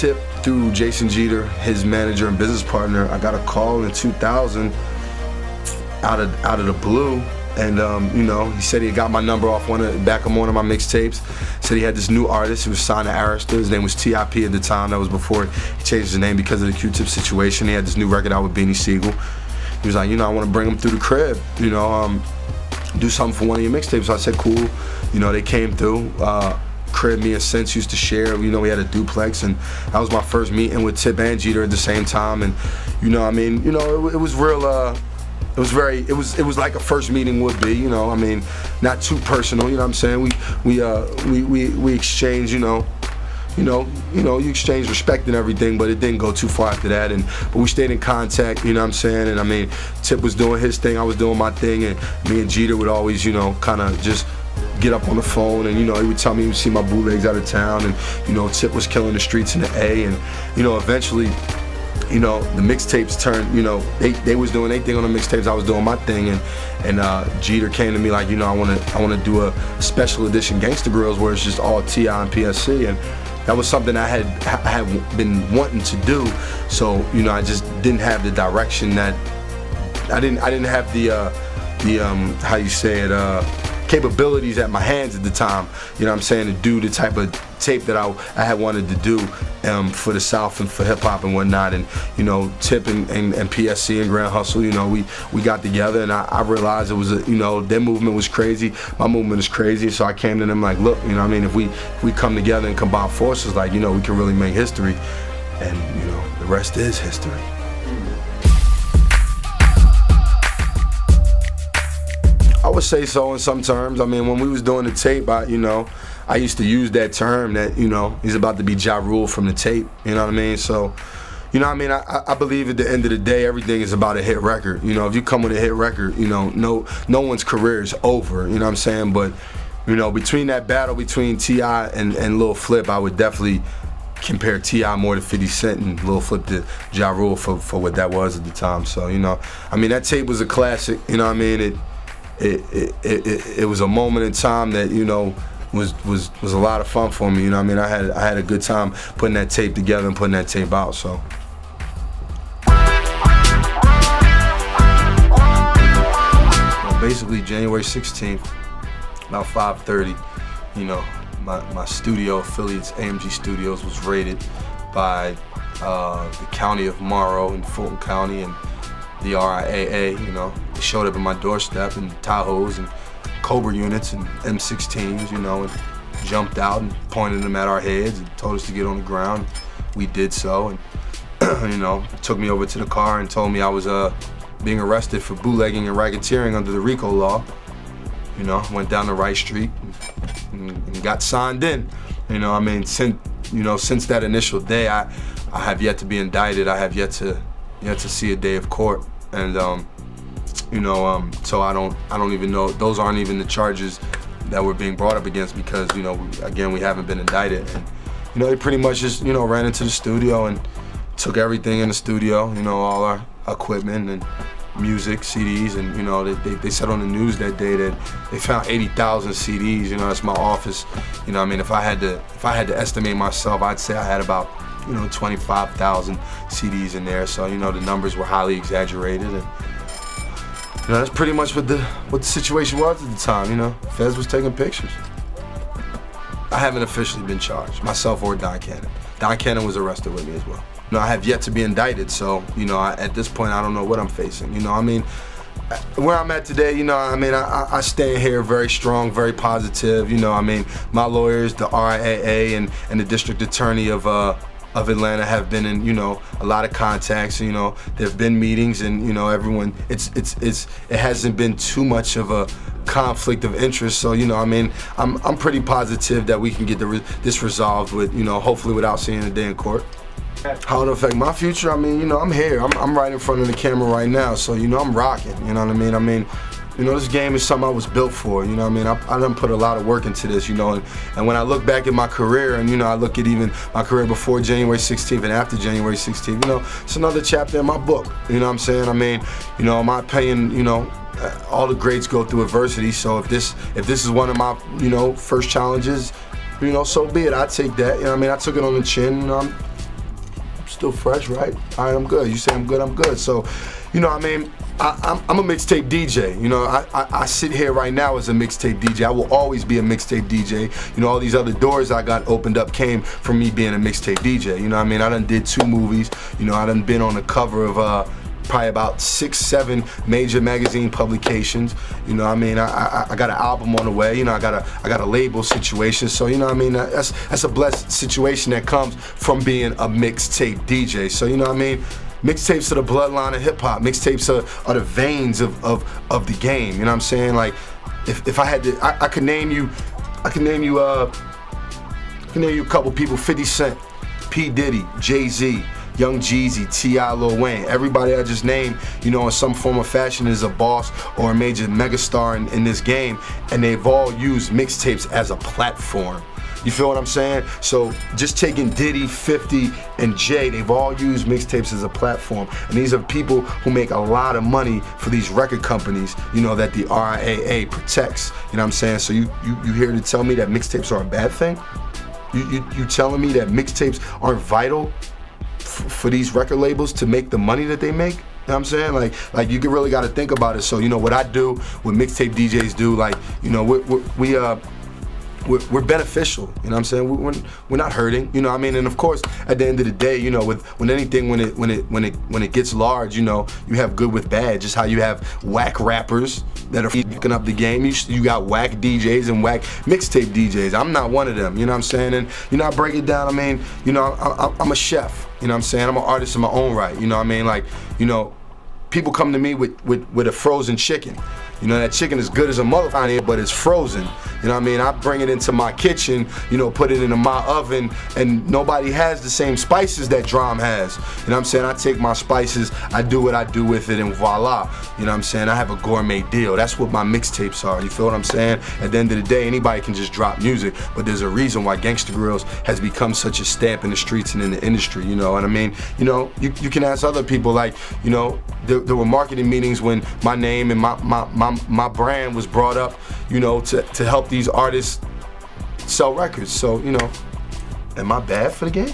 Tip through Jason Jeter, his manager and business partner. I got a call in 2000 out of the blue. And you know, he said he had got my number off back on one of my mixtapes. Said he had this new artist who was signed to Arista. His name was T.I.P. at the time. That was before he changed his name because of the Q-Tip situation. He had this new record out with Beanie Siegel. He was like, you know, I want to bring him through the crib. You know, do something for one of your mixtapes. So I said, cool. You know, they came through. Crib, me and Sense used to share. You know, we had a duplex, and that was my first meeting with Tip and Jeter at the same time. And you know, I mean, you know, it was real. It was like a first meeting would be, you know. I mean, not too personal, you know what I'm saying? We exchanged, you exchange respect and everything, but it didn't go too far after that. But we stayed in contact, you know what I'm saying? And I mean, Tip was doing his thing, I was doing my thing, and me and Jeter would always, you know, kind of just get up on the phone, and you know, he would tell me he would see my bootlegs out of town, and you know, Tip was killing the streets in the A, and you know, eventually, you know, the mixtapes turned, you know, they was doing their thing on the mixtapes, I was doing my thing, and Jeter came to me like, you know, I wanna do a special edition Gangsta Grills where it's just all T.I. and PSC, and that was something I had been wanting to do. So, you know, I just didn't have the direction that I didn't have the how you say it, capabilities at my hands at the time, you know what I'm saying, to do the type of tape that I had wanted to do for the South and for hip hop and whatnot. And you know, Tip and PSC and Grand Hustle, you know, we got together, and I realized it was you know, their movement was crazy, my movement is crazy. So I came to them like, look, you know what I mean, if we come together and combine forces, like, you know, we can really make history. And you know, the rest is history. I would say so in some terms. I mean, when we was doing the tape, I used to use that term that, you know, he's about to be Ja Rule from the tape, you know what I mean? So, you know what I mean, I believe at the end of the day, everything is about a hit record. You know, if you come with a hit record, you know, no one's career is over, you know what I'm saying? But, you know, between that battle between T.I. and Lil Flip, I would definitely compare T.I. more to 50 Cent and Lil Flip to Ja Rule for what that was at the time. So, you know, I mean, that tape was a classic, you know what I mean? It was a moment in time that, you know, was a lot of fun for me, you know what I mean? I had a good time putting that tape together and putting that tape out, so. Well, basically January 16th, about 5:30, you know, my studio affiliates, AMG Studios, was raided by the county of Morrow in Fulton County, and the RIAA, you know, they showed up at my doorstep in Tahoes and Cobra units and M16s, you know, and jumped out and pointed them at our heads and told us to get on the ground. We did so, and you know, took me over to the car and told me I was being arrested for bootlegging and racketeering under the RICO law. You know, went down the right street and got signed in. You know, I mean, since that initial day, I have yet to be indicted. I have yet to see a day of court, and you know, so I don't even know. Those aren't even the charges that were being brought up against, because, you know, again, we haven't been indicted. And you know, they pretty much just, you know, ran into the studio and took everything in the studio, you know, all our equipment and music, CDs, and you know, they said on the news that day that they found 80,000 CDs. You know, that's my office. You know, I mean, if I had to estimate myself, I'd say I had about, you know, 25,000 CDs in there. So, you know, the numbers were highly exaggerated, and you know, that's pretty much what the situation was at the time. You know, Feds was taking pictures. I haven't officially been charged, myself or Don Cannon. Don Cannon was arrested with me as well. You know, I have yet to be indicted, so, you know, at this point, I don't know what I'm facing. You know, I mean, where I'm at today, you know, I mean, I stand here very strong, very positive. You know, I mean, my lawyers, the RIAA and the district attorney of Atlanta have been in, you know, a lot of contacts. You know, there've been meetings, and you know, everyone, it hasn't been too much of a conflict of interest. So, you know, I mean, I'm pretty positive that we can get this resolved with, you know, hopefully without seeing a day in court. How it'll affect my future? I mean, you know, I'm here. I'm right in front of the camera right now, so, you know, I'm rocking. You know what I mean? I mean, you know, this game is something I was built for. You know what I mean? I done put a lot of work into this, you know, and when I look back at my career, and, you know, I look at even my career before January 16th and after January 16th, you know, it's another chapter in my book. You know what I'm saying? I mean, you know, my opinion, you know, all the greats go through adversity, so if this is one of my, you know, first challenges, you know, so be it. I take that. You know what I mean? I took it on the chin, and still fresh, right? All right, I'm good. You say I'm good, I'm good. So, you know, I mean, I'm a mixtape DJ. You know, I sit here right now as a mixtape DJ. I will always be a mixtape DJ. You know, all these other doors I got opened up came from me being a mixtape DJ. You know what I mean? I done did 2 movies. You know, I done been on the cover of probably about 6, 7 major magazine publications. You know what I mean? I got an album on the way. You know, I got a label situation. So, you know what I mean? That's a blessed situation that comes from being a mixtape DJ. So, you know what I mean? Mixtapes are the bloodline of hip hop. Mixtapes are the veins of the game. You know what I'm saying? Like, if I had to, I could name you a couple people: 50 Cent, P. Diddy, Jay-Z, Young Jeezy, T.I., Lil Wayne. Everybody I just named, you know, in some form or fashion is a boss or a major megastar in this game, and they've all used mixtapes as a platform. You feel what I'm saying? So just taking Diddy, 50, and Jay, they've all used mixtapes as a platform. And these are people who make a lot of money for these record companies, you know, that the RIAA protects. You know what I'm saying? So you here to tell me that mixtapes are a bad thing? You telling me that mixtapes aren't vital for these record labels to make the money that they make? You know what I'm saying? Like you really got to think about it. So, you know, what I do, what mixtape DJs do, like, you know, we're beneficial, you know what I'm saying? We're not hurting, you know what I mean? And of course, at the end of the day, you know, when it gets large, you know, you have good with bad. Just how you have whack rappers that are fucking up the game, you got whack DJs and whack mixtape DJs. I'm not one of them, you know what I'm saying? And, you know, I break it down, I mean, you know, I'm a chef, you know what I'm saying? I'm an artist in my own right, you know what I mean? Like, you know, people come to me with a frozen chicken. You know, that chicken is good as a motherfucker, but it's frozen. You know what I mean? I bring it into my kitchen, you know, put it into my oven, and nobody has the same spices that Drum has. You know what I'm saying? I take my spices, I do what I do with it, and voila. You know what I'm saying? I have a gourmet deal. That's what my mixtapes are. You feel what I'm saying? At the end of the day, anybody can just drop music, but there's a reason why Gangsta Grillz has become such a stamp in the streets and in the industry, you know what I mean? You know, you can ask other people, like, you know, there were marketing meetings when my name and my brand was brought up, you know, to help these artists sell records. So, you know, am I bad for the game?